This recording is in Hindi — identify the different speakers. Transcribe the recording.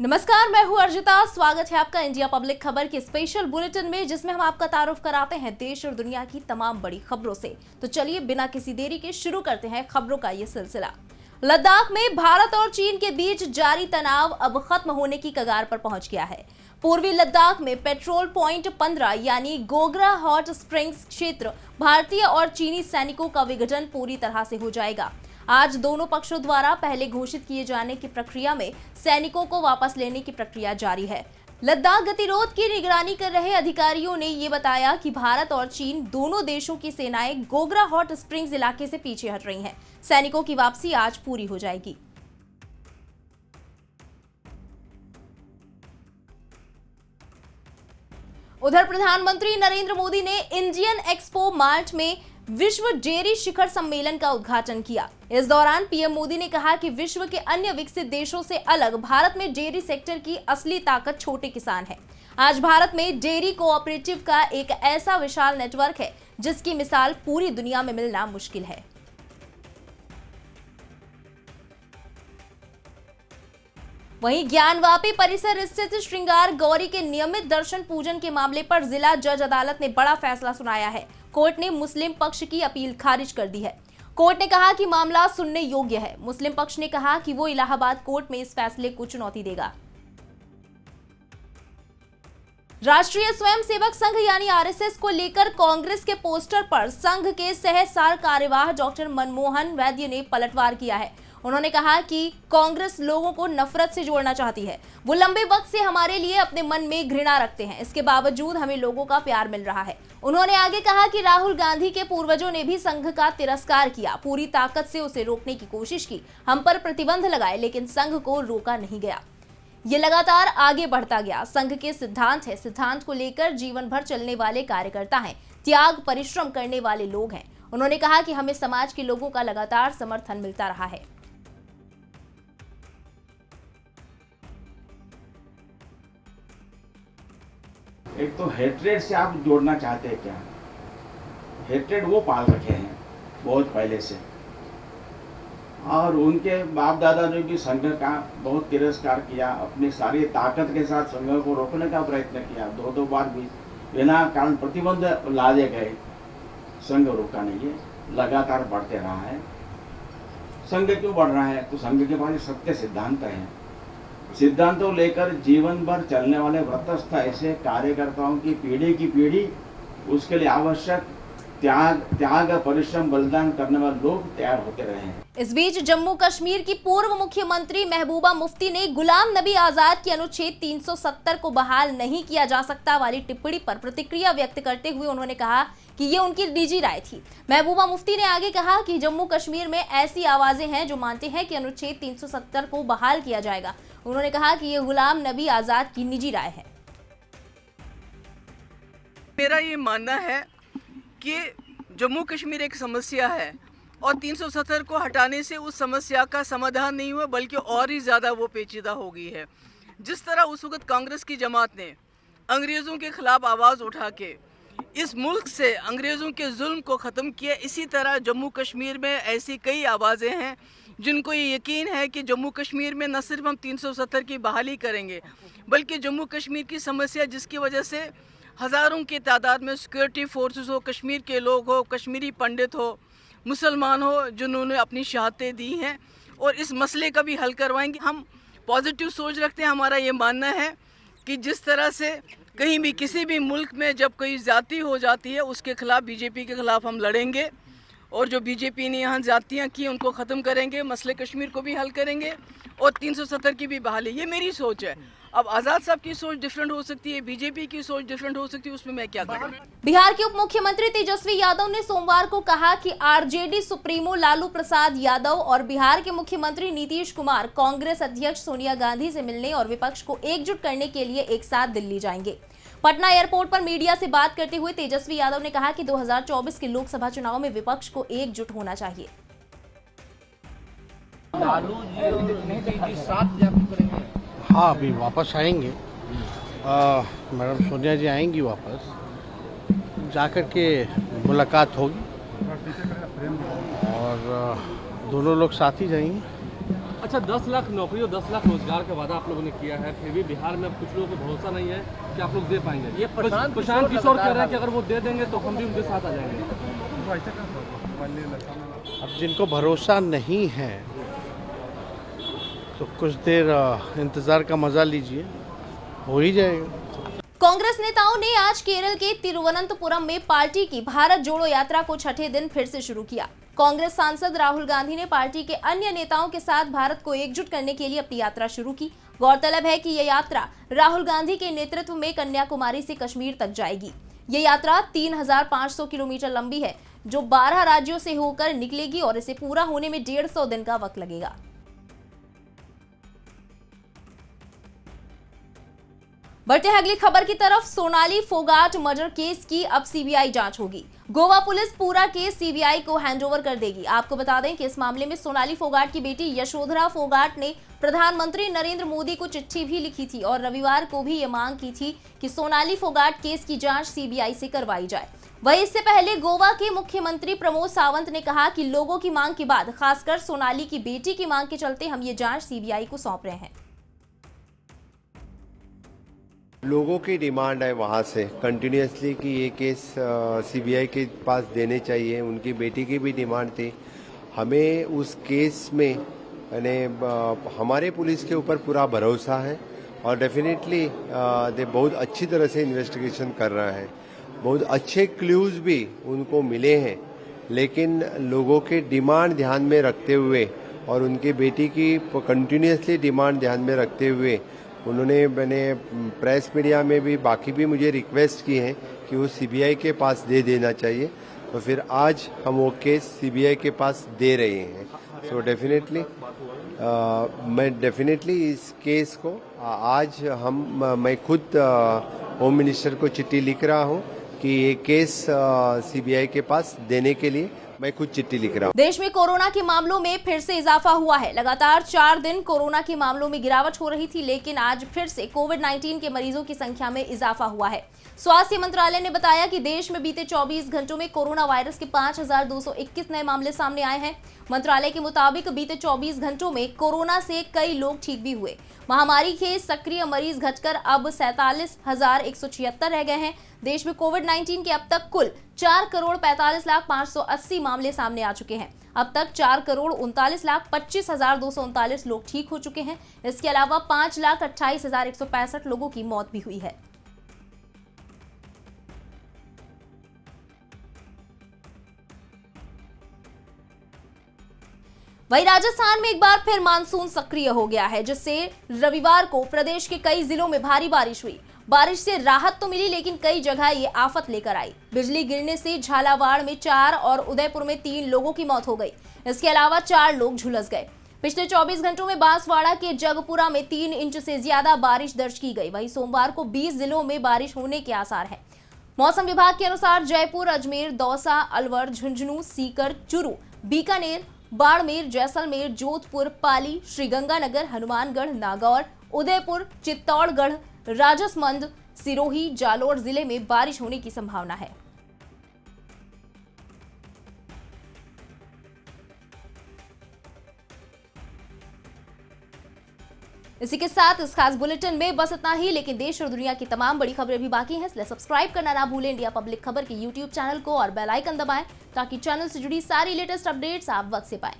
Speaker 1: नमस्कार, मैं हूं अर्जिता। स्वागत है आपका इंडिया पब्लिक खबर के स्पेशल बुलेटिन में, जिसमें हम आपका तारुफ कराते हैं देश और दुनिया की तमाम बड़ी खबरों से। तो चलिए बिना किसी देरी के शुरू करते हैं खबरों का ये सिलसिला। लद्दाख में भारत और चीन के बीच जारी तनाव अब खत्म होने की कगार पर पहुंच गया है। पूर्वी लद्दाख में पेट्रोल पॉइंट 15 यानी गोगरा हॉट स्प्रिंग्स क्षेत्र भारतीय और चीनी सैनिकों का विघटन पूरी तरह से हो जाएगा। आज दोनों पक्षों द्वारा पहले घोषित किए जाने की प्रक्रिया में सैनिकों को वापस लेने की प्रक्रिया जारी है। लद्दाख गतिरोध की निगरानी कर रहे अधिकारियों ने ये बताया कि भारत और चीन दोनों देशों की सेनाएं गोगरा हॉट स्प्रिंग्स इलाके से पीछे हट रही हैं। सैनिकों की वापसी आज पूरी हो जाएगी। उधर प्रधानमंत्री नरेंद्र मोदी ने इंडियन एक्सपो मार्ट में विश्व डेयरी शिखर सम्मेलन का उद्घाटन किया। इस दौरान पीएम मोदी ने कहा कि विश्व के अन्य विकसित देशों से अलग भारत में डेयरी सेक्टर की असली ताकत छोटे किसान है। आज भारत में डेयरी कोऑपरेटिव का एक ऐसा विशाल नेटवर्क है जिसकी मिसाल पूरी दुनिया में मिलना मुश्किल है। वहीं ज्ञानवापी परिसर स्थित श्रृंगार गौरी के नियमित दर्शन पूजन के मामले पर जिला जज अदालत ने बड़ा फैसला सुनाया है। कोर्ट ने मुस्लिम पक्ष की अपील खारिज कर दी है। कोर्ट ने कहा कि मामला सुनने योग्य है। मुस्लिम पक्ष ने कहा कि वो इलाहाबाद कोर्ट में इस फैसले को चुनौती देगा। राष्ट्रीय स्वयंसेवक संघ यानी आरएसएस को लेकर कांग्रेस के पोस्टर पर संघ के सह सार कार्यवाह डॉक्टर मनमोहन वैद्य ने पलटवार किया है। उन्होंने कहा कि कांग्रेस लोगों को नफरत से जोड़ना चाहती है। वो लंबे वक्त से हमारे लिए अपने मन में घृणा रखते हैं, इसके बावजूद हमें लोगों का प्यार मिल रहा है। उन्होंने आगे कहा कि राहुल गांधी के पूर्वजों ने भी संघ का तिरस्कार किया, पूरी ताकत से उसे रोकने की कोशिश की, हम पर प्रतिबंध लगाए, लेकिन संघ को रोका नहीं गया। ये लगातार आगे बढ़ता गया। संघ के सिद्धांत है, सिद्धांत को लेकर जीवन भर चलने वाले कार्यकर्ता हैं, त्याग परिश्रम करने वाले लोग हैं। उन्होंने कहा कि हमें समाज के लोगों का लगातार समर्थन मिलता रहा है।
Speaker 2: एक तो हेट्रेड से आप जोड़ना चाहते हैं क्या? हेट्रेड वो पाल रखे हैं बहुत पहले से, और उनके बाप दादा ने भी संघ का बहुत तिरस्कार किया, अपनी सारी ताकत के साथ संघ को रोकने का प्रयत्न किया। दो बार भी बिना कारण प्रतिबंध लादे गए, संघ रोका नहीं है, लगातार बढ़ते रहा है। संघ क्यों बढ़ रहा है? तो संघ के पास सत्य सिद्धांत है, सिद्धांतों लेकर जीवन भर चलने वाले व्रतस्थ ऐसे कार्यकर्ताओं की पीढ़ी उसके लिए आवश्यक त्याग परिश्रम बलिदान करने वाले लोग तैयार होते रहे हैं।
Speaker 1: इस बीच जम्मू कश्मीर की पूर्व मुख्यमंत्री महबूबा मुफ्ती ने गुलाम नबी आजाद की अनुच्छेद 370 को बहाल नहीं किया जा सकता वाली टिप्पणी पर प्रतिक्रिया व्यक्त करते हुए उन्होंने कहा कि ये उनकी निजी राय थी। महबूबा मुफ्ती ने आगे कहा कि जम्मू कश्मीर में ऐसी आवाजें हैं जो मानते हैं कि अनुच्छेद 370 को बहाल किया जाएगा। उन्होंने कहा कि ये गुलाम नबी आजाद की निजी राय है।
Speaker 3: मेरा ये मानना है कि जम्मू कश्मीर एक समस्या है और 370 को हटाने से उस समस्या का समाधान नहीं हुआ, बल्कि और ही ज़्यादा वो पेचीदा हो गई है। जिस तरह उस वक्त कांग्रेस की जमात ने अंग्रेज़ों के खिलाफ आवाज़ उठा के इस मुल्क से अंग्रेज़ों के जुल्म को ख़त्म किया, इसी तरह जम्मू कश्मीर में ऐसी कई आवाज़ें हैं जिनको ये यकीन है कि जम्मू कश्मीर में न सिर्फ हम 370 की बहाली करेंगे, बल्कि जम्मू कश्मीर की समस्या जिसकी वजह से हज़ारों की तादाद में सिक्योरिटी फोर्सेस हो, कश्मीर के लोग हो, कश्मीरी पंडित हो, मुसलमान हो, जिन्होंने अपनी शहादतें दी हैं, और इस मसले का भी हल करवाएंगे। हम पॉजिटिव सोच रखते हैं। हमारा ये मानना है कि जिस तरह से कहीं भी किसी भी मुल्क में जब कोई ज़्यादती हो जाती है, उसके खिलाफ बीजेपी के खिलाफ हम लड़ेंगे, और जो बीजेपी ने यहाँ ज़्यादतियाँ की उनको ख़त्म करेंगे, मसले कश्मीर को भी हल करेंगे और 370 की भी बहाली। ये मेरी सोच है। अब आजाद साहब की सोच डिफरेंट हो सकती है, बीजेपी की सोच डिफरेंट हो सकती है, उसमें मैं क्या करूं?
Speaker 1: बिहार के उप मुख्यमंत्री तेजस्वी यादव ने सोमवार को कहा कि आरजेडी सुप्रीमो लालू प्रसाद यादव और बिहार के मुख्यमंत्री नीतीश कुमार कांग्रेस अध्यक्ष सोनिया गांधी से मिलने और विपक्ष को एकजुट करने के लिए एक साथ दिल्ली जाएंगे। पटना एयरपोर्ट पर मीडिया से बात करते हुए तेजस्वी यादव ने कहा कि 2024 के लोकसभा चुनाव में विपक्ष को एकजुट होना चाहिए।
Speaker 4: लालू जी और नीतीश जी साथ करेंगे?
Speaker 5: हाँ, अभी वापस आएंगे। मैडम सोनिया जी आएंगी वापस, जाकर के मुलाकात होगी और दोनों लोग साथ ही जाएंगे।
Speaker 6: अच्छा 10 लाख नौकरी और 10 लाख रोजगार का वादा आप लोगों ने किया है, फिर भी बिहार में अब कुछ लोगों को भरोसा नहीं है कि आप लोग दे पाएंगे।
Speaker 4: ये प्रशांत
Speaker 6: किशोर कह रहे हैं कि अगर वो दे देंगे तो हम भी उनके साथ आ जाएंगे।
Speaker 5: अब जिनको भरोसा नहीं है तो कुछ देर इंतज़ार का मज़ा लीजिए, हो ही जाएगा।
Speaker 1: कांग्रेस नेताओं ने आज केरल के तिरुवनंतपुरम में पार्टी की भारत जोड़ो यात्रा को छठे दिन फिर से शुरू किया। कांग्रेस सांसद राहुल गांधी ने पार्टी के अन्य नेताओं के साथ भारत को एकजुट करने के लिए अपनी यात्रा शुरू की। गौरतलब है कि यह यात्रा राहुल गांधी के नेतृत्व में कन्याकुमारी से कश्मीर तक जाएगी। ये यात्रा 3500 किलोमीटर लंबी है, जो 12 राज्यों से होकर निकलेगी और इसे पूरा होने में 150 दिन का वक्त लगेगा। बढ़ते हैं अगली खबर की तरफ। सोनाली फोगाट मर्डर केस की अब सीबीआई जांच होगी। गोवा पुलिस पूरा केस सीबीआई को हैंडओवर कर देगी। आपको बता दें कि इस मामले में सोनाली फोगाट की बेटी यशोधरा फोगाट ने प्रधानमंत्री नरेंद्र मोदी को चिट्ठी भी लिखी थी और रविवार को भी ये मांग की थी कि सोनाली फोगाट केस की जांच सीबीआई से करवाई जाए। वहीं इससे पहले गोवा के मुख्यमंत्री प्रमोद सावंत ने कहा कि लोगों की मांग के बाद, खासकर सोनाली की बेटी की मांग के चलते हम ये जांच सीबीआई को सौंप रहे हैं।
Speaker 7: लोगों की डिमांड है वहाँ से कंटिन्यूसली कि ये केस सीबीआई के पास देने चाहिए। उनकी बेटी की भी डिमांड थी। हमें उस केस में यानी हमारे पुलिस के ऊपर पूरा भरोसा है और डेफिनेटली दे बहुत अच्छी तरह से इन्वेस्टिगेशन कर रहा है। बहुत अच्छे क्लूज भी उनको मिले हैं, लेकिन लोगों के डिमांड ध्यान में रखते हुए और उनकी बेटी की कंटिन्यूसली डिमांड ध्यान में रखते हुए मैंने प्रेस मीडिया में भी बाकी भी मुझे रिक्वेस्ट की है कि वो सीबीआई के पास दे देना चाहिए। तो फिर आज हम वो केस सीबीआई के पास दे रहे हैं। सो डेफिनेटली मैं डेफिनेटली इस केस को आज मैं खुद होम मिनिस्टर को चिट्ठी लिख रहा हूँ कि ये केस सीबीआई के पास देने के लिए मैं खुद चिट्ठी लिख रहा हूँ।
Speaker 1: देश में कोरोना के मामलों में फिर से इजाफा हुआ है। लगातार 4 दिन कोरोना के मामलों में गिरावट हो रही थी, लेकिन आज फिर से कोविड-19 के मरीजों की संख्या में इजाफा हुआ है। स्वास्थ्य मंत्रालय ने बताया कि देश में बीते 24 घंटों में कोरोना वायरस के 5221 नए मामले सामने आए हैं। मंत्रालय के मुताबिक बीते 24 घंटों में कोरोना से कई लोग ठीक भी हुए। महामारी के सक्रिय मरीज घटकर अब 47,176 रह गए हैं। देश में कोविड-19 के अब तक कुल 4,45,580 मामले सामने आ चुके हैं। अब तक 4,39,25,239 लोग ठीक हो चुके हैं। इसके अलावा 5,28,165 लोगों की मौत भी हुई है। वहीं राजस्थान में एक बार फिर मानसून सक्रिय हो गया है, जिससे रविवार को प्रदेश के कई जिलों में भारी बारिश हुई। बारिश से राहत तो मिली, लेकिन कई जगह ये आफत लेकर आई। बिजली गिरने से झालावाड़ में 4 और उदयपुर में 3 लोगों की मौत हो गई। इसके अलावा 4 लोग झुलस गए। पिछले 24 घंटों में बांसवाड़ा के जगपुरा में 3 इंच से ज्यादा बारिश दर्ज की गई। वहीं सोमवार को 20 जिलों में बारिश होने के आसार हैं। मौसम विभाग के अनुसार जयपुर, अजमेर, दौसा, अलवर, झुंझुनू, सीकर, चूरू, बीकानेर, बाड़मेर, जैसलमेर, जोधपुर, पाली, श्रीगंगानगर, हनुमानगढ़, नागौर, उदयपुर, चित्तौड़गढ़, राजसमंद, सिरोही, जालोर जिले में बारिश होने की संभावना है। इसी के साथ इस खास बुलेटिन में बस इतना ही, लेकिन देश और दुनिया की तमाम बड़ी खबरें भी बाकी हैं, इसलिए सब्सक्राइब करना ना भूलें इंडिया पब्लिक खबर के YouTube चैनल को और बेल आइकन दबाएं ताकि चैनल से जुड़ी सारी लेटेस्ट अपडेट्स आप वक्त से पाएं।